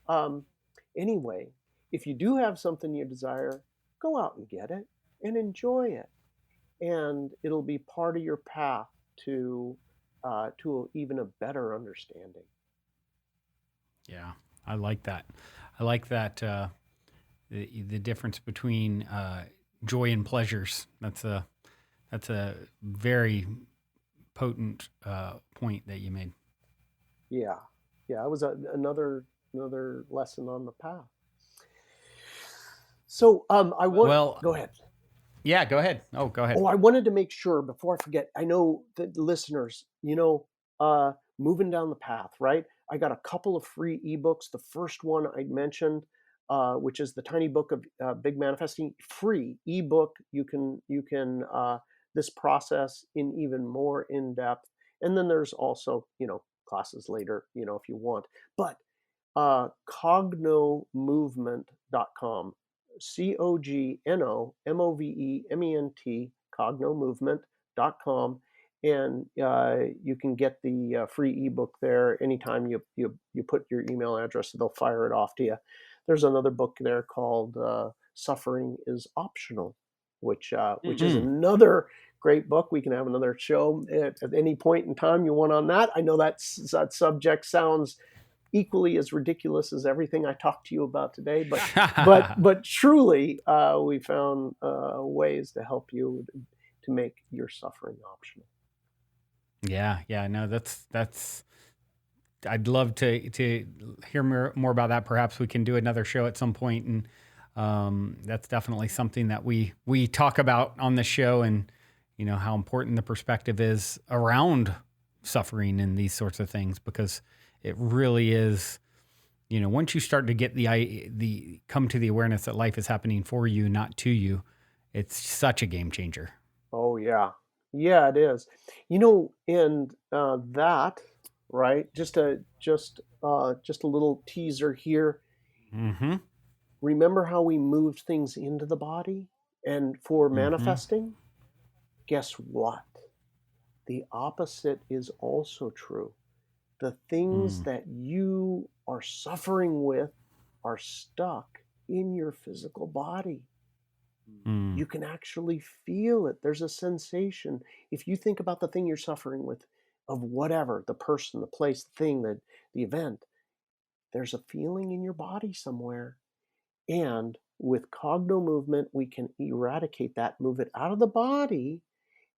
B: anyway, if you do have something you desire, go out and get it and enjoy it, and it'll be part of your path to even a better understanding.
A: Yeah. I like that. I like that. The difference between joy and pleasures. That's a very potent point that you made.
B: Yeah, yeah, it was another lesson on the path. So, I want
A: Well,
B: go ahead.
A: yeah. Go ahead. Oh, go ahead.
B: Oh, I wanted to make sure before I forget. I know that the listeners, moving down the path, right? I got a couple of free ebooks. The first one I mentioned, which is the Tiny Book of Big Manifesting, free ebook. You can this process in even more in depth, and then there's also classes later, if you want. But cognomovement.com. COGNOMOVEMENT, cognomovement.com. And you can get the free ebook there. Anytime you put your email address, they'll fire it off to you. There's another book there called Suffering is Optional, which is another great book. We can have another show at any point in time you want on that. I know that subject sounds equally as ridiculous as everything I talked to you about today, but truly, we found ways to help you to make your suffering optional.
A: Yeah, no, that's. I'd love to hear more about that. Perhaps we can do another show at some point, and that's definitely something that we talk about on the show, and how important the perspective is around suffering and these sorts of things, because it really is. Once you start to get come to the awareness that life is happening for you, not to you, it's such a game changer.
B: Oh yeah, it is. And that. Right, just a little teaser here.
A: Mm-hmm.
B: Remember how we moved things into the body and for manifesting? Guess what? The opposite is also true. The things that you are suffering with are stuck in your physical body. You can actually feel it. There's a sensation. If you think about the thing you're suffering with, of whatever, the person, the place, the thing, the event, there's a feeling in your body somewhere. And with Cogno movement, we can eradicate that, move it out of the body,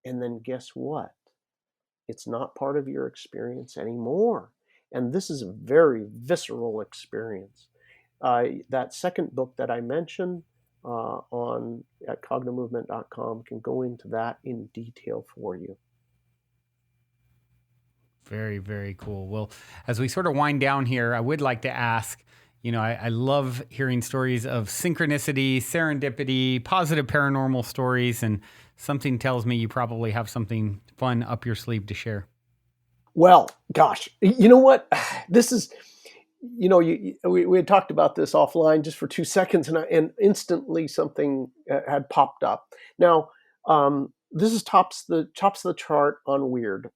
B: and then guess what? It's not part of your experience anymore. And this is a very visceral experience. That second book that I mentioned at cognomovement.com can go into that in detail for you.
A: Very, very cool. Well, as we sort of wind down here, I would like to ask, I love hearing stories of synchronicity, serendipity, positive paranormal stories, and something tells me you probably have something fun up your sleeve to share.
B: Well, gosh, you know what? This is, we had talked about this offline just for 2 seconds, and instantly something had popped up. Now, this is tops the chart on weird.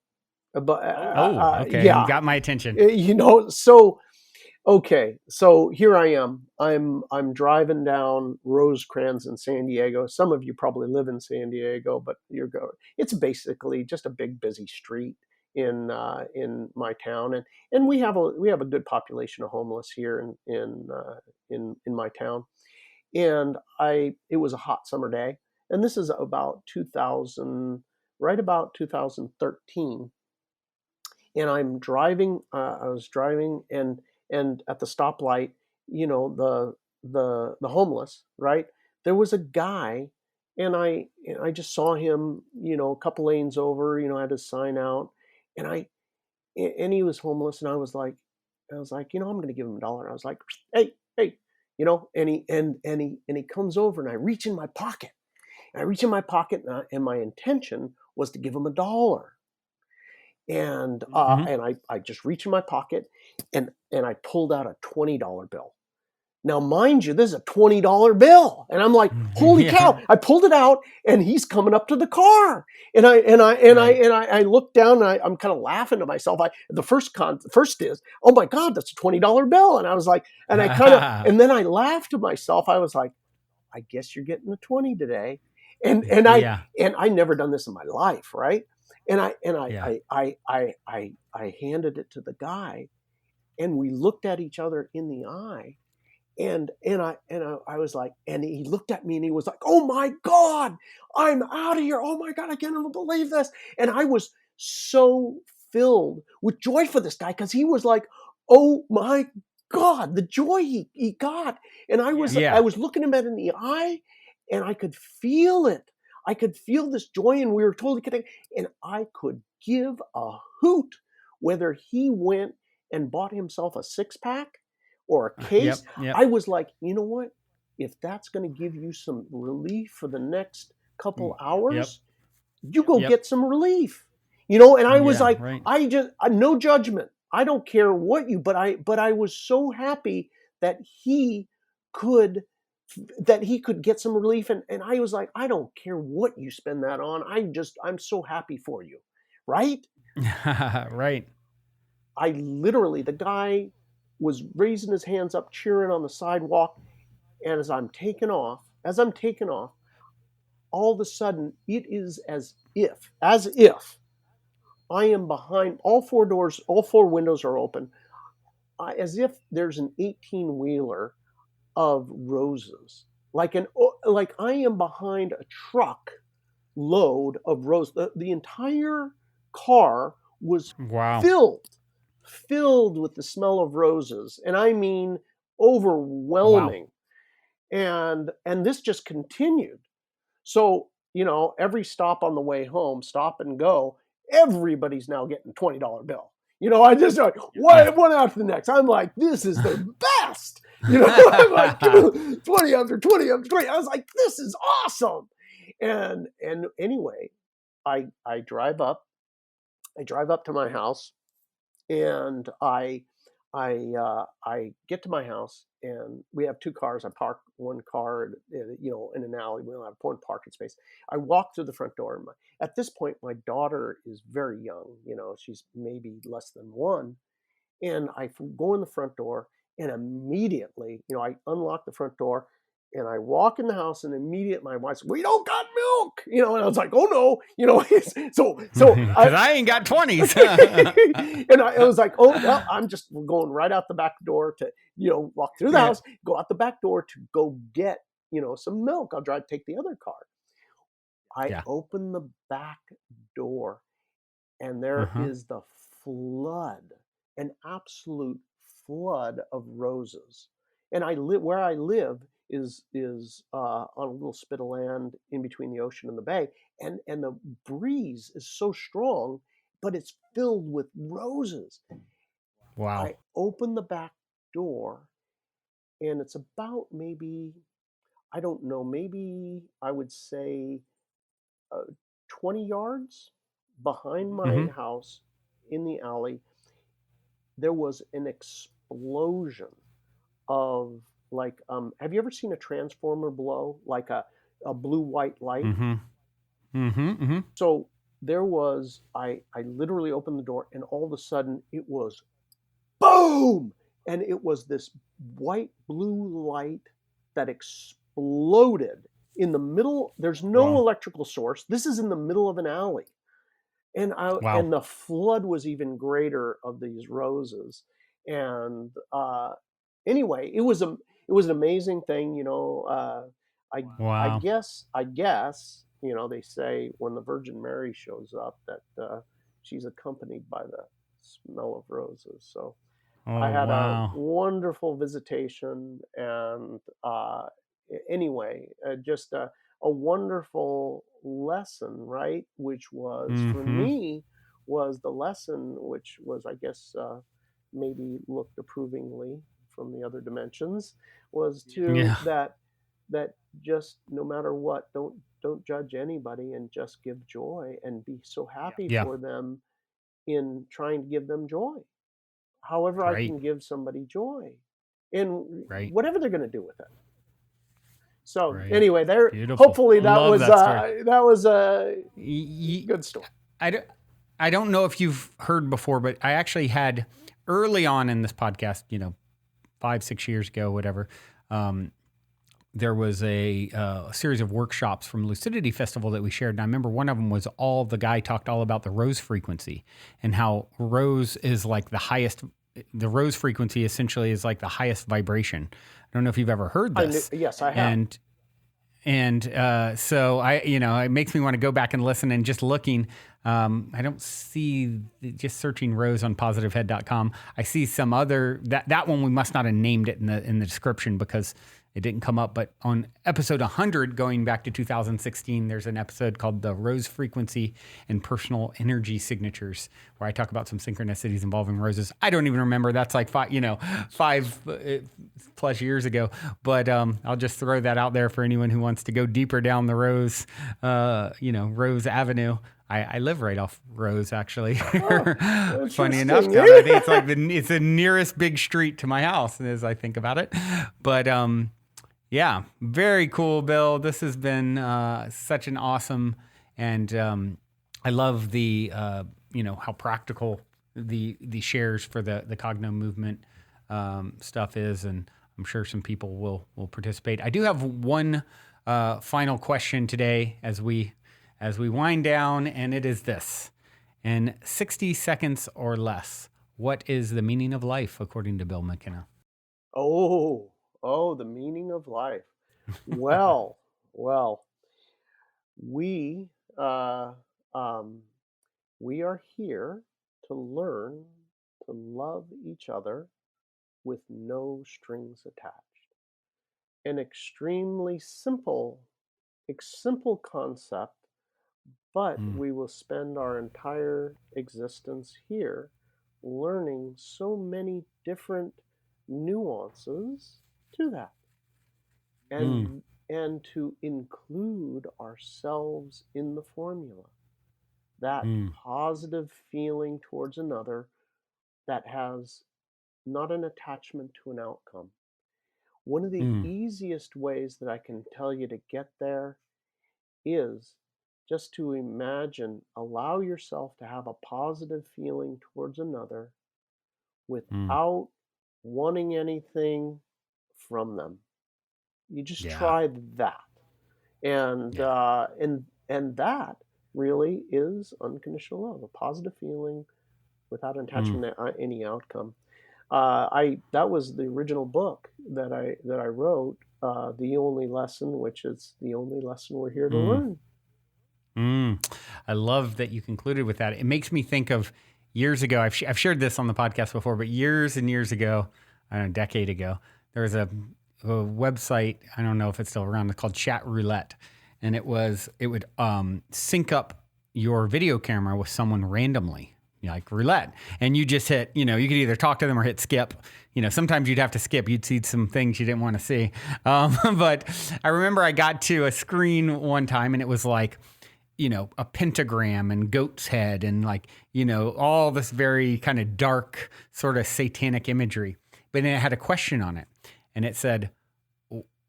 B: But
A: okay,
B: yeah,
A: you got my attention.
B: So okay, so here I am. I'm driving down Rosecrans in San Diego. Some of you probably live in San Diego, but it's basically just a big busy street in my town, and we have a good population of homeless here in my town. And it was a hot summer day, and this is about 2013. And I'm driving. I was driving, and at the stoplight, the homeless, right? There was a guy, and I just saw him, a couple lanes over. I had his sign out, and he was homeless, and I was like, I'm going to give him $1. I was like, hey, and he comes over, and I reach in my pocket, and my intention was to give him $1. And I just reached in my pocket, and I pulled out a $20 bill. Now, mind you, this is a $20 bill, and I'm like, holy cow! I pulled it out, and he's coming up to the car, and I look down, and I'm kind of laughing to myself. The first is, oh my God, that's a $20 bill, and I was like, and I kind of, and then I laughed to myself. I was like, I guess you're getting a 20 today, and I never done this in my life, right? And I handed it to the guy, and we looked at each other in the eye, and I was like, and he looked at me, and he was like, oh my God, I'm out of here. Oh my God, I can't even believe this. And I was so filled with joy for this guy, because he was like, oh my God, the joy he got. And I was looking him in the eye, and I could feel it. I could feel this joy, and we were totally connected. And I could give a hoot whether he went and bought himself a 6-pack or a case.
A: Yep.
B: I was like, you know what? If that's going to give you some relief for the next couple hours, you go get some relief. And I was like, no judgment. I don't care what you, but I was so happy that he could get some relief. And I was like, I don't care what you spend that on. I'm so happy for you. Right.
A: Right.
B: I literally, the guy was raising his hands up, cheering on the sidewalk. And as I'm taking off, all of a sudden it is as if I am behind, all four doors, all four windows are open, as if there's an 18-wheeler of roses, like I am behind a truck load of roses. The entire car was
A: Wow.
B: filled with the smell of roses, and I mean overwhelming. Wow. And this just continued. So, every stop on the way home, stop and go, everybody's now getting $20 bill. I just like one after the next. I'm like, this is the best. I'm like 20 after 20 after 20. I was like, this is awesome. And anyway, I drive up to my house, and I get to my house, and we have two cars. I park one car, in an alley. We don't have one parking space. I walk through the front door. At this point, my daughter is very young. She's maybe less than 1. And I go in the front door, and immediately, I unlock the front door, and I walk in the house, and immediately my wife's, "We don't got milk," and I was like, "Oh no," so
A: I ain't got 20s.
B: And I was like, "Oh, well, I'm just going right out the back door to, walk through the house, go out the back door to go get, some milk. I'll take the other car." I open the back door, and there is the flood, an absolute flood of roses. And where I live is on a little spit of land in between the ocean and the bay, and the breeze is so strong, but it's filled with roses.
A: Wow.
B: I open the back door, and it's about maybe, I don't know, maybe I would say 20 yards behind my house in the alley. There was an explosion of, like, have you ever seen a transformer blow, like a blue-white light? So there was, I literally opened the door, and all of a sudden it was boom, and it was this white blue light that exploded in the middle. There's no electrical source. This is in the middle of an alley. And and the flood was even greater of these roses. And anyway, it was an amazing thing. I guess they say when the Virgin Mary shows up that she's accompanied by the smell of roses. So I had a wonderful visitation, and anyway, just a wonderful lesson, right? Which was, for me, was the lesson, which was, I guess, maybe looked approvingly from the other dimensions, was that just no matter what, don't judge anybody, and just give joy, and be so happy for them in trying to give them joy. However I can give somebody joy, and whatever they're going to do with it. So anyway, hopefully that was a good story.
A: I don't know if you've heard before, but I actually had early on in this podcast, 5-6 years ago, whatever. There was a series of workshops from Lucidity Festival that we shared. And I remember one of them was the guy talked all about the rose frequency, and how rose is like the rose frequency essentially is like the highest vibration. I don't know if you've ever heard this.
B: Yes, I have.
A: And so it makes me want to go back and listen, and just looking, I don't see, just searching rose on positivehead.com. I see some other, that one we must not have named it in the description because it didn't come up, but on episode 100, going back to 2016, there's an episode called The Rose Frequency and Personal Energy Signatures, where I talk about some synchronicities involving roses. I don't even remember. That's like 5 plus years ago, but I'll just throw that out there for anyone who wants to go deeper down the Rose Avenue. I live right off Rose, actually.
B: Oh,
A: Funny enough,
B: interesting.
A: Todd, I think it's like it's the nearest big street to my house as I think about it. But yeah, very cool, Bill. This has been such an awesome, and I love the how practical the shares for the Cogno movement stuff is, and I'm sure some people will participate. I do have one final question today as we wind down, and it is this: in 60 seconds or less, what is the meaning of life according to Bill McKenna?
B: Oh, the meaning of life. Well, well, we uh, um, we are here to learn to love each other with no strings attached. An extremely simple concept, but
A: Mm,
B: we will spend our entire existence here learning so many different nuances to that,
A: mm,
B: and to include ourselves in the formula, that
A: mm,
B: positive feeling towards another that has not an attachment to an outcome. One of the
A: mm,
B: easiest ways that I can tell you to get there is just to imagine, allow yourself to have a positive feeling towards another
A: mm.
B: without wanting anything from them. You just
A: Yeah,
B: try that. And
A: yeah.
B: that really is unconditional love, a positive feeling without
A: Mm.
B: attachment to any outcome. I That was the original book that I wrote, The Only Lesson, which is the only lesson we're here to
A: Mm.
B: learn.
A: Mm. I love that you concluded with that. It makes me think of years ago. I've shared this on the podcast before, but years and years ago, I don't know, a decade ago, there was a website. I don't know if it's still around. It's called Chat Roulette, and it would sync up your video camera with someone randomly, like roulette, and you just hit. You could either talk to them or hit skip. Sometimes you'd have to skip. You'd see some things you didn't want to see. But I remember I got to a screen one time, and it was like, a pentagram and goat's head and all this very kind of dark sort of satanic imagery. But then it had a question on it, and it said,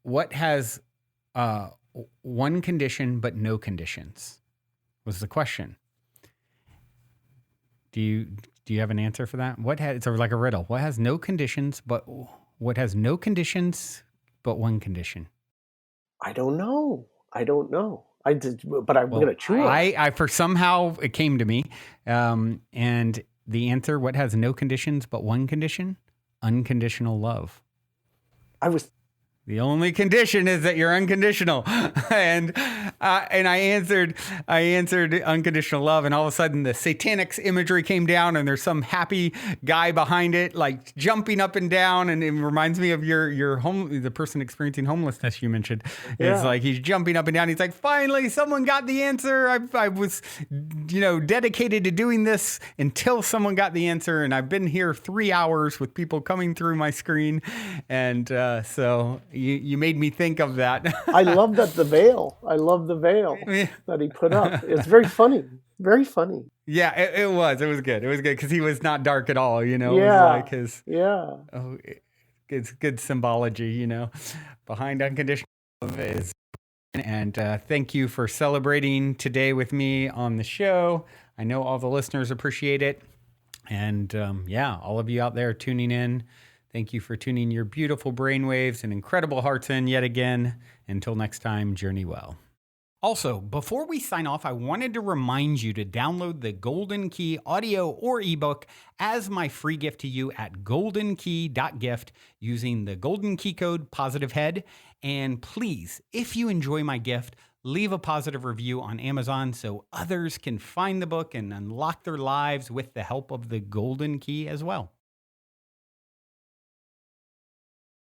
A: what has one condition but no conditions? Was the question. Do you have an answer for that? It's like a riddle. What has no conditions but one condition?
B: I don't know. I did, but I'm
A: Well,
B: gonna chew on it.
A: I for somehow it came to me, and the answer: what has no conditions but one condition? Unconditional love.
B: I was
A: The only condition is that you're unconditional, and I answered unconditional love, and all of a sudden the satanic imagery came down, and there's some happy guy behind it, like jumping up and down, and it reminds me of the person experiencing homelessness you mentioned.
B: Yeah.
A: It's like he's jumping up and down. He's like, finally, someone got the answer. I was, dedicated to doing this until someone got the answer, and I've been here 3 hours with people coming through my screen, and so. You made me think of that.
B: I love that the veil. I love the veil that he put up. It's very funny. Very funny.
A: Yeah, it was. It was good. It was good because he was not dark at all. It was like his.
B: Yeah.
A: Oh, it's good symbology. Behind unconditional love is. And thank you for celebrating today with me on the show. I know all the listeners appreciate it, and all of you out there tuning in. Thank you for tuning your beautiful brainwaves and incredible hearts in yet again. Until next time, journey well. Also, before we sign off, I wanted to remind you to download the Golden Key audio or ebook as my free gift to you at goldenkey.gift using the Golden Key code POSITIVEHEAD. And please, if you enjoy my gift, leave a positive review on Amazon so others can find the book and unlock their lives with the help of the Golden Key as well.